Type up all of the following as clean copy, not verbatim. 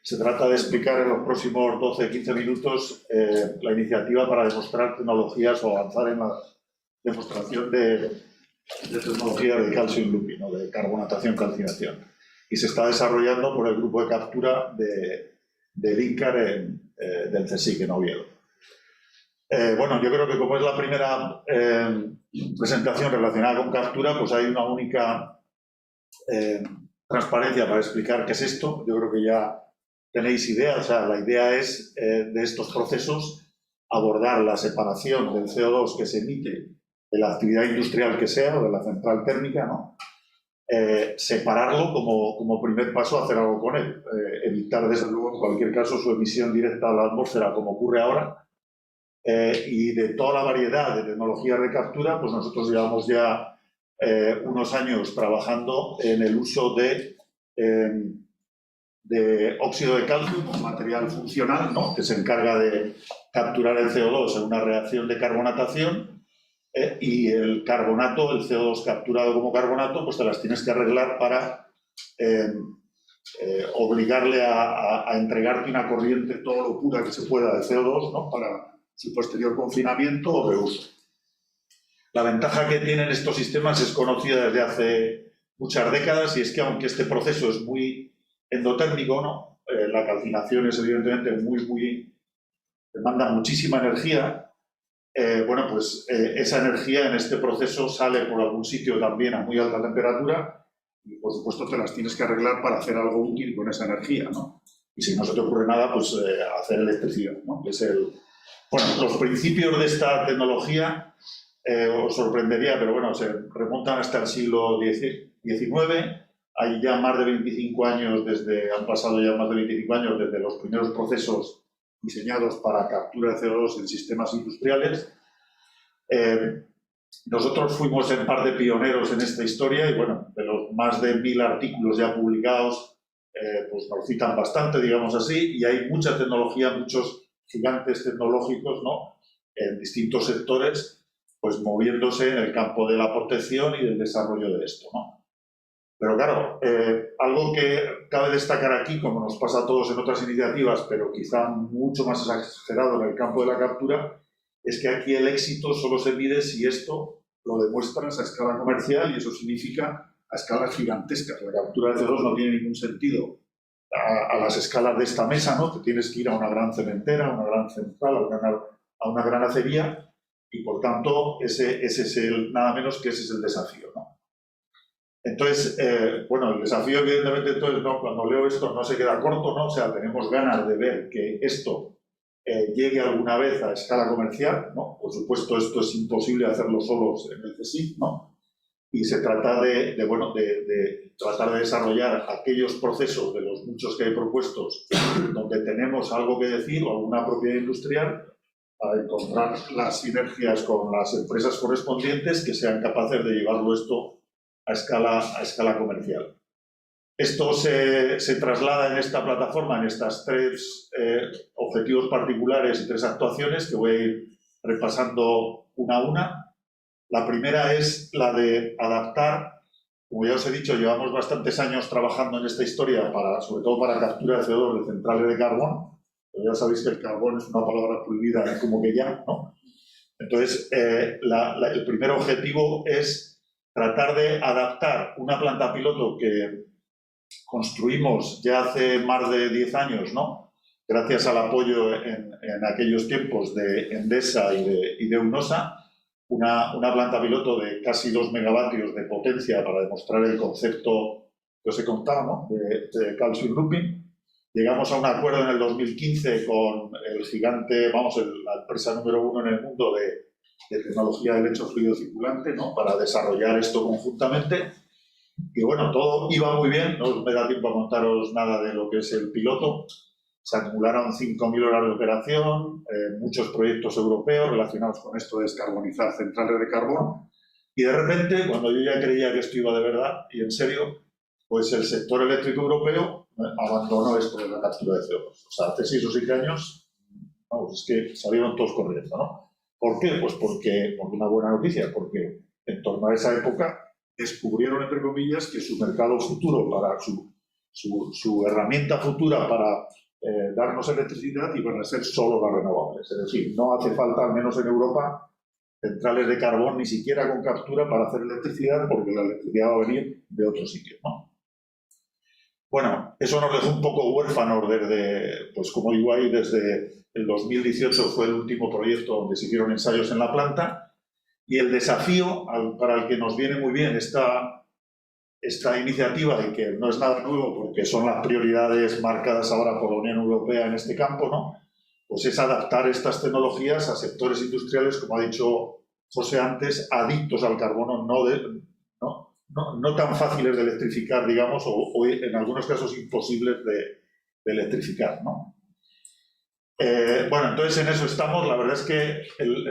Se trata de explicar en los próximos 12-15 minutos la iniciativa para demostrar tecnologías o avanzar en la demostración de tecnologías de calcium looping, ¿no? De carbonatación calcinación. Y se está desarrollando por el grupo de captura del INCAR del CSIC en Oviedo. Bueno, yo creo que como es la primera presentación relacionada con captura, pues hay una única transparencia para explicar qué es esto. Yo creo que ya tenéis idea, o sea, la idea es de estos procesos abordar la separación del CO2 que se emite de la actividad industrial que sea o de la central térmica, ¿no? Separarlo como primer paso, hacer algo con él, evitar desde luego en cualquier caso su emisión directa a la atmósfera como ocurre ahora, y de toda la variedad de tecnologías de captura, pues nosotros llevamos ya unos años trabajando en el uso de óxido de calcio como material funcional, ¿no? Que se encarga de capturar el CO2 en una reacción de carbonatación, y el carbonato, el CO2 capturado como carbonato, pues te las tienes que arreglar para obligarle a entregarte una corriente todo lo pura que se pueda de CO2, ¿no? Para su posterior confinamiento o reuso. La ventaja que tienen estos sistemas es conocida desde hace muchas décadas, y es que aunque este proceso es muy endotérmico, ¿no? La calcinación es evidentemente demanda muchísima energía. Bueno, pues esa energía en este proceso sale por algún sitio también a muy alta temperatura y por supuesto te las tienes que arreglar para hacer algo útil con esa energía, ¿no? Y si no se te ocurre nada, pues hacer electricidad, ¿no? Bueno, los principios de esta tecnología os sorprendería, pero bueno, se remontan hasta el siglo XIX. Hay ya más de 25 años, han pasado ya más de 25 años desde los primeros procesos diseñados para captura de CO2 en sistemas industriales. Nosotros fuimos en parte pioneros en esta historia y bueno, de los más de 1000 artículos ya publicados, pues nos citan bastante, digamos así, y hay mucha tecnología, muchos gigantes tecnológicos, ¿no? En distintos sectores, pues moviéndose en el campo de la protección y del desarrollo de esto, ¿no? Pero claro, algo que cabe destacar aquí, como nos pasa a todos en otras iniciativas, pero quizá mucho más exagerado en el campo de la captura, es que aquí el éxito solo se mide si esto lo demuestras a escala comercial, y eso significa a escalas gigantescas. La captura de CO2 no tiene ningún sentido a las escalas de esta mesa, ¿no? Te tienes que ir a una gran cementera, a una gran central, a una gran acería, y por tanto ese es nada menos que ese es el desafío, ¿no? Entonces, bueno, el desafío evidentemente entonces, ¿no? Cuando leo esto no se queda corto, ¿no? O sea, tenemos ganas de ver que esto llegue alguna vez a escala comercial, ¿no? Por supuesto, esto es imposible hacerlo solos en el CSIC, ¿no? Y se trata de tratar de desarrollar aquellos procesos de los muchos que hay propuestos donde tenemos algo que decir o alguna propiedad industrial, para encontrar las sinergias con las empresas correspondientes que sean capaces de llevarlo esto a escala comercial. Esto se traslada en esta plataforma, en estas 3 objetivos particulares y 3 actuaciones que voy a ir repasando una a una. La primera es la de adaptar, como ya os he dicho, llevamos bastantes años trabajando en esta historia, sobre todo para captura de CO2 de centrales de carbón, pero ya sabéis que el carbón es una palabra prohibida como que ya, ¿no? Entonces, el primer objetivo es tratar de adaptar una planta piloto que construimos ya hace más de 10 años, ¿no? Gracias al apoyo en aquellos tiempos de Endesa y de UNOSA, una planta piloto de casi 2 megavatios de potencia para demostrar el concepto que os he contado, ¿no? de calcium looping. Llegamos a un acuerdo en el 2015 con el gigante, la empresa número 1 en el mundo de tecnología de lecho fluido circulante, ¿no? Para desarrollar esto conjuntamente. Y bueno, todo iba muy bien, no me da tiempo a contaros nada de lo que es el piloto. Se acumularon 5.000 horas de operación, muchos proyectos europeos relacionados con esto de descarbonizar centrales de carbón. Y de repente, cuando yo ya creía que esto iba de verdad y en serio, pues el sector eléctrico europeo abandonó esto de la captura de CO2. O sea, hace 6 o 7 años, vamos, es que salieron todos corriendo, ¿no? ¿Por qué? Pues porque una buena noticia, porque en torno a esa época descubrieron, entre comillas, que su mercado futuro para su su herramienta futura para darnos electricidad y van a ser solo las renovables. Es decir, no hace falta, al menos en Europa, centrales de carbón ni siquiera con captura para hacer electricidad, porque la electricidad va a venir de otro sitio, ¿no? Bueno, eso nos dejó un poco huérfanos desde, pues como digo ahí, desde el 2018 fue el último proyecto donde se hicieron ensayos en la planta, y el desafío para el que nos viene muy bien esta iniciativa, y que no es nada nuevo porque son las prioridades marcadas ahora por la Unión Europea en este campo, ¿no? Pues es adaptar estas tecnologías a sectores industriales, como ha dicho José antes, adictos al carbono, no tan fáciles de electrificar, digamos, o en algunos casos imposibles de electrificar, ¿no? Bueno, entonces en eso estamos. La verdad es que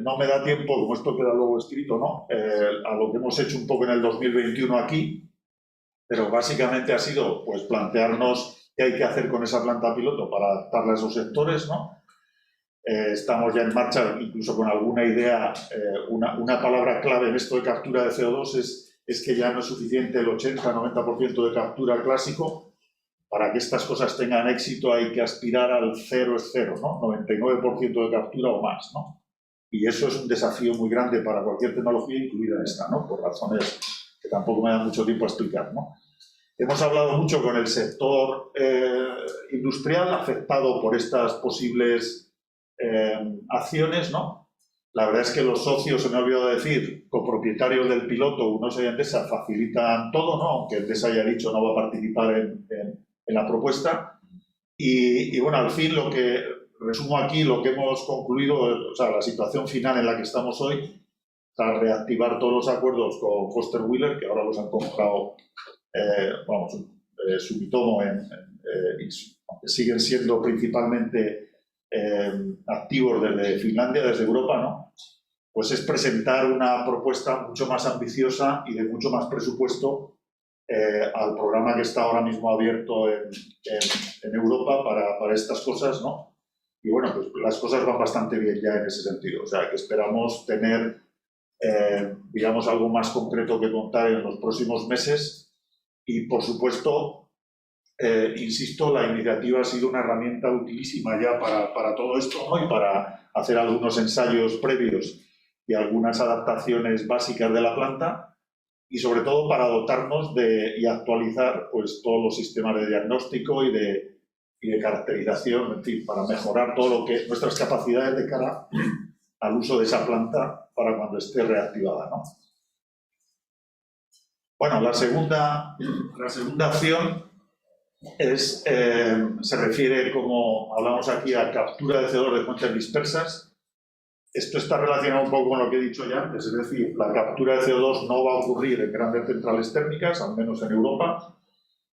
no me da tiempo, como esto queda luego escrito, ¿no? A lo que hemos hecho un poco en el 2021 aquí, pero básicamente ha sido pues plantearnos qué hay que hacer con esa planta piloto para adaptarla a esos sectores, ¿no? Estamos ya en marcha, incluso con alguna idea. Una palabra clave en esto de captura de CO2 es que ya no es suficiente el 80-90% de captura clásico. Para que estas cosas tengan éxito hay que aspirar al 0 es 0, ¿no? 99% de captura o más, ¿no? Y eso es un desafío muy grande para cualquier tecnología, incluida esta, ¿no? Por razones que tampoco me da mucho tiempo a explicar, ¿no? Hemos hablado mucho con el sector industrial afectado por estas posibles acciones, ¿no? La verdad es que los socios, se me ha olvidado decir, copropietarios del piloto, UNOSA y Endesa, facilitan todo, ¿no? Aunque Endesa haya dicho no va a participar en la propuesta. Y bueno, al fin, lo que resumo aquí, lo que hemos concluido, o sea, la situación final en la que estamos hoy, para reactivar todos los acuerdos con Foster Wheeler, que ahora los han comprado, Sumitomo, aunque siguen siendo principalmente activos desde Finlandia, desde Europa, ¿no? Pues es presentar una propuesta mucho más ambiciosa y de mucho más presupuesto al programa que está ahora mismo abierto en Europa para estas cosas, ¿no? Y bueno, pues las cosas van bastante bien ya en ese sentido. O sea, que esperamos tener, digamos, algo más concreto que contar en los próximos meses. Y, por supuesto, insisto, la iniciativa ha sido una herramienta utilísima ya para todo esto, ¿no? Y para hacer algunos ensayos previos y algunas adaptaciones básicas de la planta, y sobre todo para dotarnos y actualizar pues, todos los sistemas de diagnóstico y de caracterización, en fin, para mejorar todo lo que nuestras capacidades de cara al uso de esa planta para cuando esté reactivada, ¿no? Bueno, la segunda acción se refiere, como hablamos aquí, a captura de CO2 de fuentes dispersas. Esto está relacionado un poco con lo que he dicho ya antes, es decir, la captura de CO2 no va a ocurrir en grandes centrales térmicas, al menos en Europa,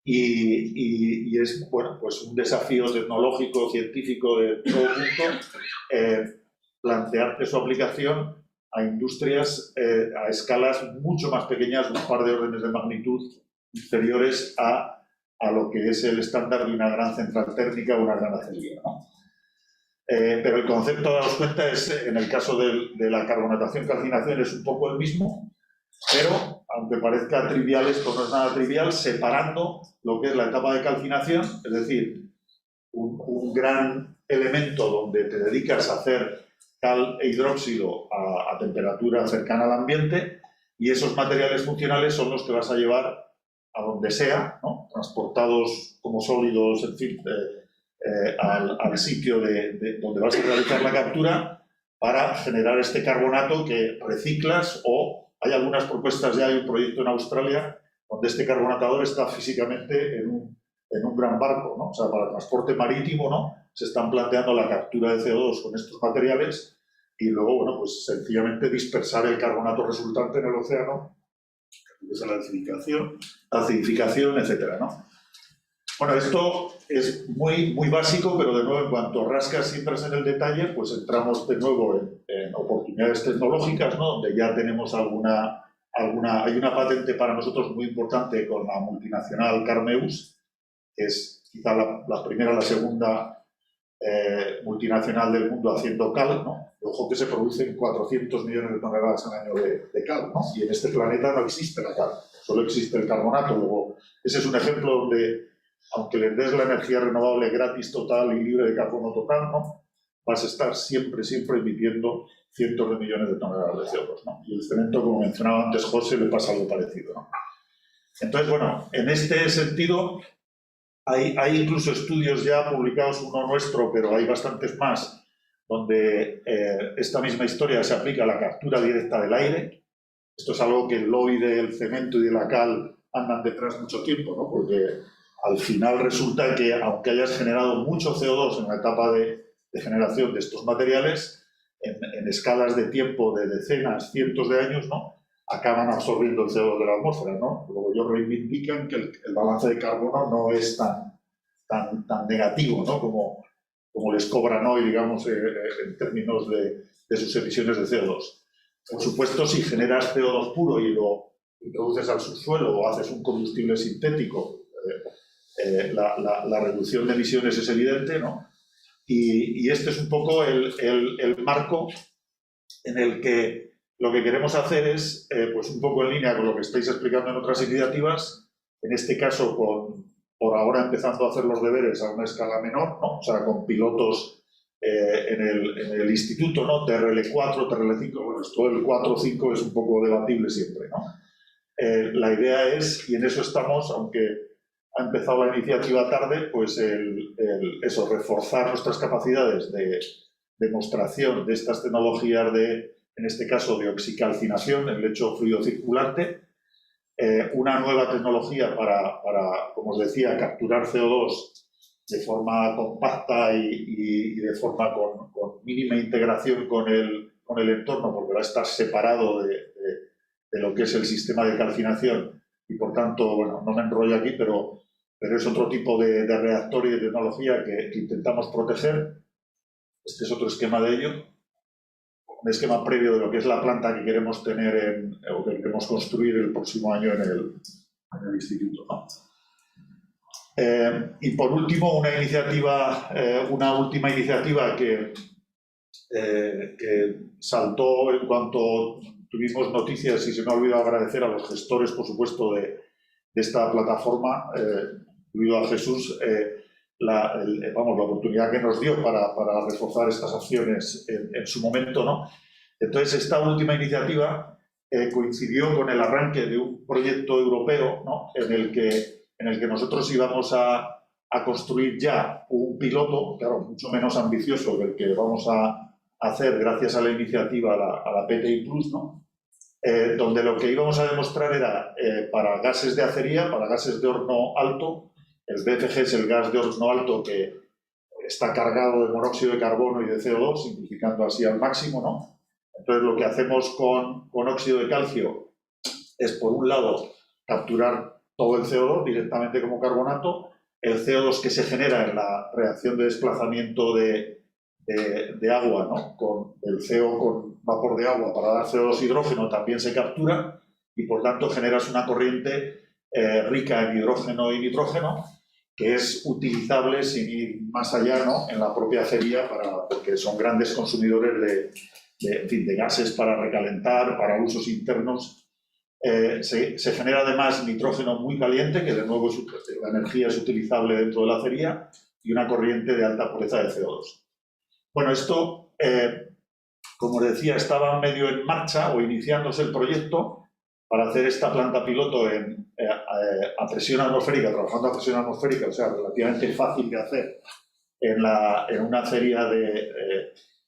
y es, bueno, pues un desafío tecnológico, científico de todo el mundo, plantearte su aplicación a industrias a escalas mucho más pequeñas, un par de órdenes de magnitud inferiores a lo que es el estándar de una gran central térmica o una gran acería, ¿no? Pero el concepto, daros cuenta, es, en el caso de la carbonatación-calcinación, es un poco el mismo, pero, aunque parezca trivial, esto no es nada trivial, separando lo que es la etapa de calcinación, es decir, un gran elemento donde te dedicas a hacer cal e hidróxido a temperatura cercana al ambiente, y esos materiales funcionales son los que vas a llevar a donde sea, ¿no? Transportados como sólidos, en fin, al sitio donde vas a realizar la captura para generar este carbonato que reciclas, o hay algunas propuestas, ya hay un proyecto en Australia donde este carbonatador está físicamente en un gran barco, ¿no? O sea, para transporte marítimo, ¿no? Se están planteando la captura de CO2 con estos materiales y luego, bueno, pues sencillamente dispersar el carbonato resultante en el océano, que es la acidificación, etcétera, ¿no? Bueno, esto es muy, muy básico, pero de nuevo, en cuanto rascas y entras en el detalle, pues entramos de nuevo en oportunidades tecnológicas, ¿no? Donde ya tenemos hay una patente para nosotros muy importante con la multinacional Carmeus, que es quizá la primera o la segunda multinacional del mundo haciendo cal, ¿no? Ojo que se producen 400 millones de toneladas al año de cal, ¿no? Y en este planeta no existe la cal, solo existe el carbonato. Luego, ese es un ejemplo donde aunque les des la energía renovable gratis total y libre de carbono total, ¿no? Vas a estar siempre emitiendo cientos de millones de toneladas de CO2, ¿no? Y el cemento, como mencionaba antes José, le pasa algo parecido, ¿no? Entonces, bueno, en este sentido, hay incluso estudios ya publicados, uno nuestro, pero hay bastantes más, donde esta misma historia se aplica a la captura directa del aire. Esto es algo que el lobby del cemento y de la cal andan detrás mucho tiempo, ¿no? Porque al final resulta que, aunque hayas generado mucho CO2 en la etapa de generación de estos materiales, en escalas de tiempo de decenas, cientos de años, ¿no? Acaban absorbiendo el CO2 de la atmósfera, ¿no? Luego ellos reivindican que el balance de carbono no es tan negativo, ¿no? Como les cobran hoy, digamos, en términos de sus emisiones de CO2. Por supuesto, si generas CO2 puro y lo introduces al subsuelo o haces un combustible sintético, la reducción de emisiones es evidente, ¿no? Y este es un poco el marco en el que lo que queremos hacer es, pues un poco en línea con lo que estáis explicando en otras iniciativas, en este caso por ahora empezando a hacer los deberes a una escala menor, ¿no? O sea, con pilotos en el instituto, ¿no? TRL4, TRL5, bueno, esto del 4 o 5 es un poco debatible siempre, ¿no? La idea es, y en eso estamos, aunque ha empezado la iniciativa tarde, pues eso, reforzar nuestras capacidades de demostración de estas tecnologías en este caso de oxicalcinación, el lecho fluido circulante, una nueva tecnología para, como os decía, capturar CO2 de forma compacta y de forma con mínima integración con el entorno, porque va a estar separado de lo que es el sistema de calcinación y, por tanto, bueno, no me enrollo aquí, pero es otro tipo de reactor y de tecnología que intentamos proteger. Este es otro esquema de ello. Un esquema previo de lo que es la planta que queremos tener o que queremos construir el próximo año en el instituto, ¿no? Y por último, una última iniciativa que saltó en cuanto tuvimos noticias, y se me ha olvidado agradecer a los gestores, por supuesto, de esta plataforma, incluido a Jesús, la oportunidad que nos dio para reforzar estas acciones en su momento, ¿no? Entonces, esta última iniciativa coincidió con el arranque de un proyecto europeo, ¿no? en el que nosotros íbamos a construir ya un piloto, claro, mucho menos ambicioso que el que vamos a hacer gracias a la iniciativa, a la PTI Plus, ¿no? Donde lo que íbamos a demostrar era para gases de acería, para gases de horno alto. El BFG es el gas de horno alto que está cargado de monóxido de carbono y de CO2, simplificando así al máximo, ¿no? Entonces, lo que hacemos con óxido de calcio es, por un lado, capturar todo el CO2 directamente como carbonato, el CO2 que se genera en la reacción de desplazamiento de agua, ¿no? Con el CO con vapor de agua para dar CO2 hidrógeno también se captura y, por tanto, generas una corriente rica en hidrógeno y nitrógeno que es utilizable sin ir más allá, ¿no? En la propia acería, porque son grandes consumidores de gases para recalentar, para usos internos. Se genera además nitrógeno muy caliente, que de nuevo la energía es utilizable dentro de la acería, y una corriente de alta pureza de CO2. Bueno, esto, como decía, estaba medio en marcha o iniciándose el proyecto para hacer esta planta piloto a presión atmosférica, trabajando a presión atmosférica, o sea, relativamente fácil de hacer en una acería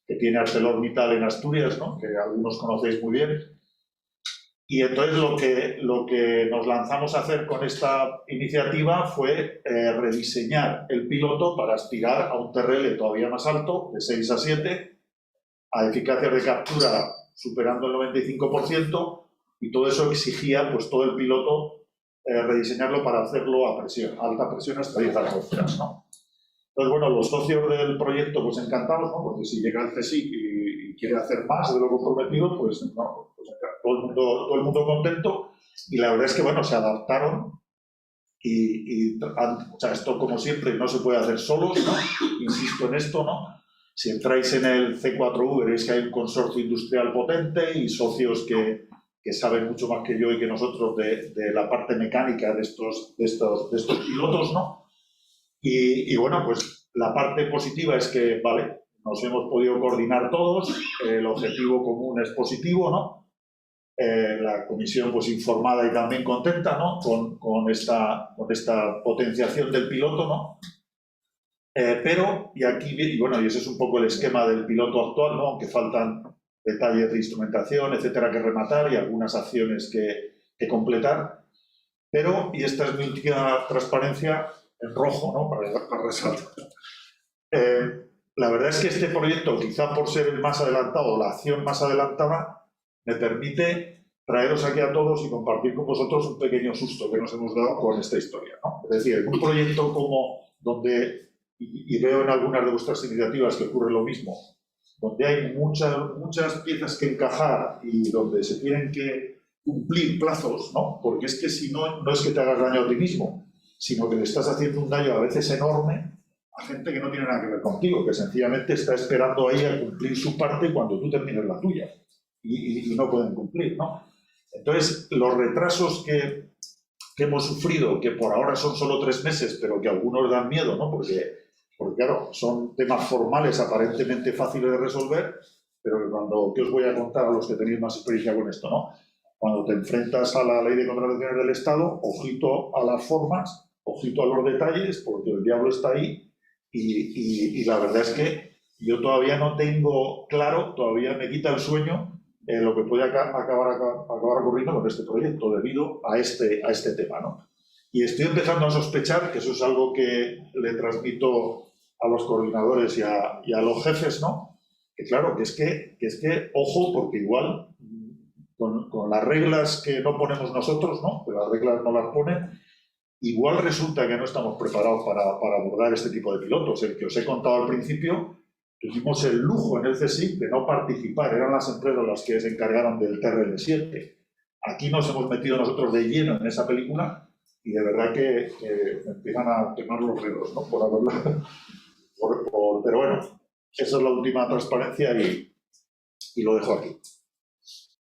que tiene ArcelorMittal en Asturias, ¿no? Que algunos conocéis muy bien. Y entonces lo que nos lanzamos a hacer con esta iniciativa fue rediseñar el piloto para aspirar a un TRL todavía más alto, de 6 a 7, a eficacias de captura superando el 95%, y todo eso exigía, pues, todo el piloto rediseñarlo para hacerlo a presión, a alta presión hasta 10 atmósferas, ¿no? Entonces, bueno, los socios del proyecto, pues encantados, ¿no? Porque si llega el CSIC y quiere hacer más de lo comprometido, pues, no, pues todo el mundo contento. Y la verdad es que, bueno, se adaptaron o sea, esto, como siempre, no se puede hacer solos, ¿no? Insisto en esto, ¿no? Si entráis en el C4U veréis que hay un consorcio industrial potente y socios que saben mucho más que yo y que nosotros de la parte mecánica de estos pilotos, ¿no? Y bueno, pues la parte positiva es que, vale, nos hemos podido coordinar todos, el objetivo común es positivo, ¿no? La comisión pues informada y también contenta, ¿no? Con esta potenciación del piloto, ¿no? Pero, y aquí, y bueno, y ese es un poco el esquema del piloto actual, ¿no? Aunque faltan detalles de instrumentación, etcétera, que rematar y algunas acciones que completar. Pero, y esta es mi última transparencia en rojo, ¿no? Para resaltar. La verdad es que este proyecto, quizá por ser el más adelantado, la acción más adelantada, me permite traeros aquí a todos y compartir con vosotros un pequeño susto que nos hemos dado con esta historia, ¿no? Es decir, un proyecto como donde, y veo en algunas de vuestras iniciativas que ocurre lo mismo, donde hay muchas piezas que encajar y donde se tienen que cumplir plazos, ¿no? Porque es que si no, no es que te hagas daño a ti mismo, sino que le estás haciendo un daño a veces enorme a gente que no tiene nada que ver contigo, que sencillamente está esperando ahí a cumplir su parte cuando tú termines la tuya y no pueden cumplir, ¿no? Entonces, los retrasos que hemos sufrido, que por ahora son solo 3 meses, pero que a algunos dan miedo, ¿no? Porque claro, son temas formales aparentemente fáciles de resolver, pero que cuando, ¿qué os voy a contar a los que tenéis más experiencia con esto, ¿no? Cuando te enfrentas a la ley de contrataciones del Estado, ojito a las formas, ojito a los detalles, porque el diablo está ahí y la verdad es que yo todavía no tengo claro, todavía me quita el sueño lo que puede acabar ocurriendo con este proyecto debido a este tema, ¿no? Y estoy empezando a sospechar, que eso es algo que le transmito a los coordinadores y a los jefes, ¿no? Que claro, que es que ojo, porque igual con las reglas que no ponemos nosotros, ¿no? Que las reglas no las ponen, igual resulta que no estamos preparados para abordar este tipo de pilotos. El que os he contado al principio, tuvimos el lujo en el CSIC de no participar, eran las empresas las que se encargaron del TRL7. Aquí nos hemos metido nosotros de lleno en esa película y de verdad que me empiezan a quemar los dedos, ¿no? Por haberla. Pero bueno, esa es la última transparencia y lo dejo aquí.